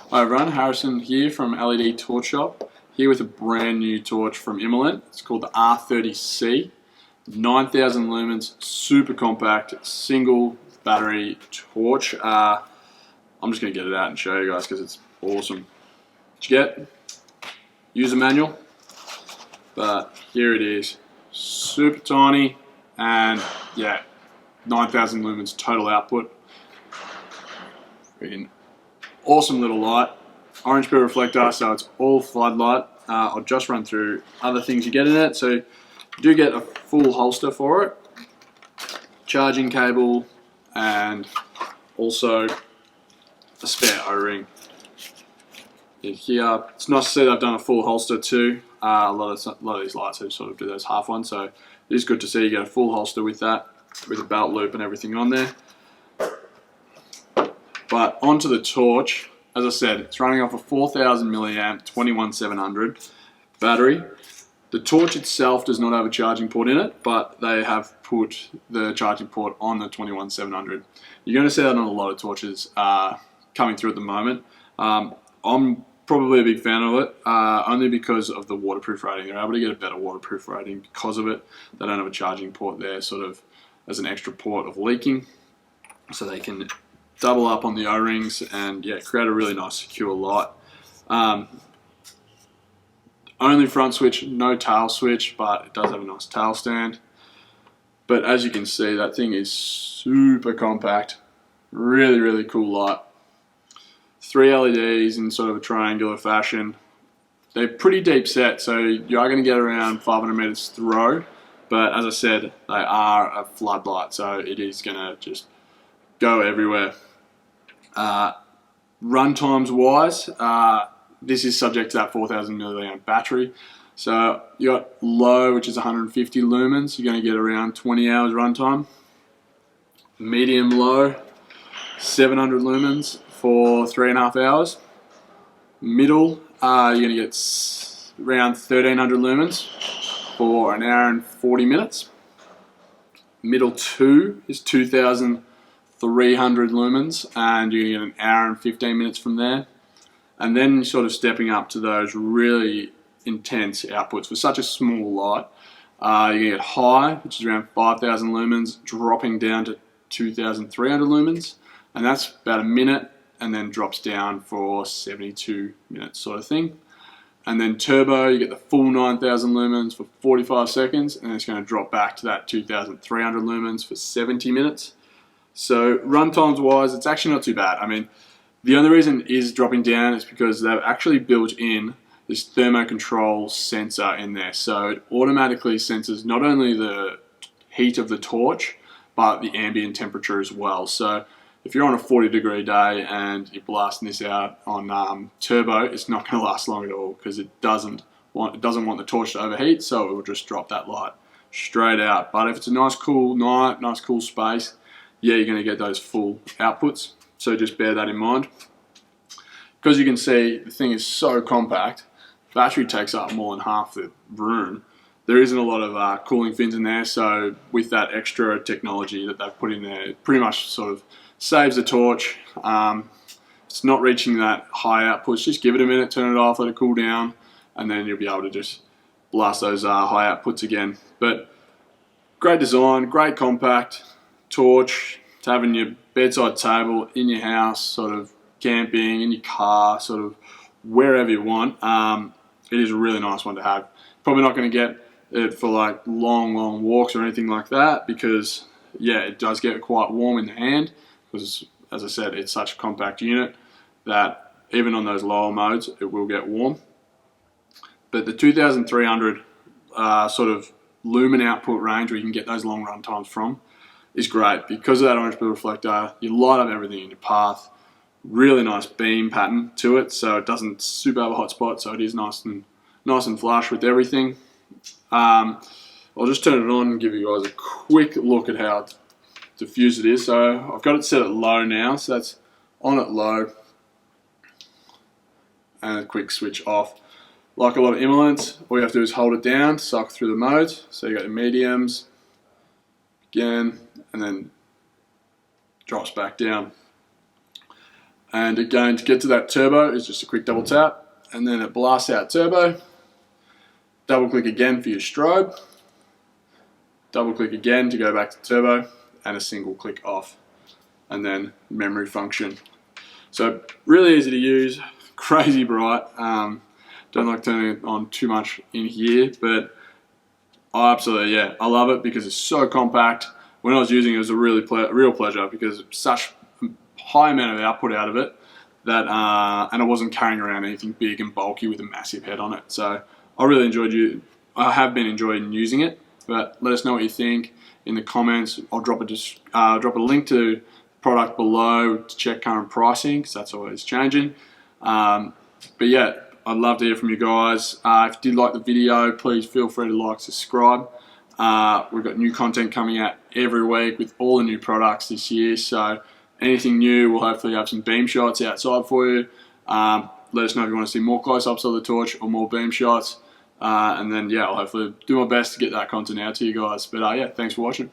Hi everyone, Harrison here from LED Torch Shop, here with a brand new torch from Imalent. It's called the R30C, 9,000 lumens, super compact, single battery torch. I'm just going to get it out and show you guys because it's awesome. What you get? User manual, but here it is, super tiny, and yeah, 9,000 lumens total output. Freaking awesome little light, orange peel reflector, so it's all floodlight. I'll just run through other things you get in it. So you do get a full holster for it, charging cable, and also a spare O-ring. In here, it's nice to see that I've done a full holster too. A lot of these lights sort of do those half ones, so it is good to see you get a full holster with that, with a belt loop and everything on there. But onto the torch, as I said, it's running off a 4,000 milliamp 21700 battery. The torch itself does not have a charging port in it, but they have put the charging port on the 21700. You're going to see that on a lot of torches coming through at the moment. I'm probably a big fan of it, only because of the waterproof rating. They're able to get a better waterproof rating because of it. They don't have a charging port there sort of as an extra port of leaking, so they can double up on the O-rings and yeah, create a really nice secure light. Only front switch, no tail switch, but it does have a nice tail stand. But as you can see, that thing is super compact, really cool light. 3 LEDs in sort of a triangular fashion. They're pretty deep set, so you are going to get around 500 meters throw, but as I said, they are a floodlight, so it is going to just go everywhere. Run times wise, this is subject to that 4,000 milliamp battery. So you got low, which is 150 lumens. You're going to get around 20 hours runtime. Medium low, 700 lumens for 3.5 hours. Middle, you're going to get around 1,300 lumens for an hour and 40 minutes. Middle 2 is 2,300 lumens, and you're going to get an hour and 15 minutes from there. And then sort of stepping up to those really intense outputs for such a small light. You're going to get high, which is around 5,000 lumens, dropping down to 2,300 lumens, and that's about a minute, and then drops down for 72 minutes sort of thing. And then turbo, you get the full 9,000 lumens for 45 seconds, and it's going to drop back to that 2,300 lumens for 70 minutes. So run times wise, it's actually not too bad. I mean, the only reason it is dropping down is because they've actually built in this thermo control sensor in there. So it automatically senses not only the heat of the torch, but the ambient temperature as well. So if you're on a 40-degree day and you're blasting this out on turbo, it's not going to last long at all because it doesn't want the torch to overheat, so it will just drop that light straight out. But if it's a nice cool night, nice cool space, yeah, you're going to get those full outputs. So just bear that in mind. Because you can see the thing is so compact, battery takes up more than half the room. There isn't a lot of cooling fins in there, so with that extra technology that they've put in there, it pretty much sort of saves the torch. It's not reaching that high outputs. Just give it a minute, turn it off, let it cool down, and then you'll be able to just blast those high outputs again. But great design, great compact torch to have in your bedside table, in your house, sort of camping, in your car, sort of wherever you want. It is a really nice one to have. Probably not going to get it for like long walks or anything like that because yeah, it does get quite warm in the hand because, as I said, it's such a compact unit that even on those lower modes it will get warm. But the 2,300 sort of lumen output range where you can get those long run times from is great because of that orange peel reflector. You light up everything in your path. Really nice beam pattern to it, so it doesn't super have a hot spot, so it is nice and flush with everything. I'll just turn it on and give you guys a quick look at how diffused it is. So I've got it set at low now, so that's on at low, and a quick switch off. Like a lot of Imalents, all you have to do is hold it down, suck through the modes. So you got your mediums, again, and then drops back down. And again, to get to that turbo is just a quick double tap, and then it blasts out turbo. Double click again for your strobe. Double click again to go back to turbo, and a single click off. And then memory function. So really easy to use, crazy bright. Don't like turning it on too much in here, but I absolutely, yeah, I love it because it's so compact. When I was using it, it was a real pleasure because it's such a high amount of output out of it that, and I wasn't carrying around anything big and bulky with a massive head on it. So I have been enjoying using it. But let us know what you think in the comments. I'll drop a link to product below to check current pricing, because that's always changing. But yeah, I'd love to hear from you guys. If you did like the video, please feel free to like, subscribe. We've got new content coming out every week with all the new products this year. So anything new, we'll hopefully have some beam shots outside for you. Let us know if you want to see more close-ups of the torch or more beam shots. And then, yeah, I'll hopefully do my best to get that content out to you guys. But yeah, thanks for watching.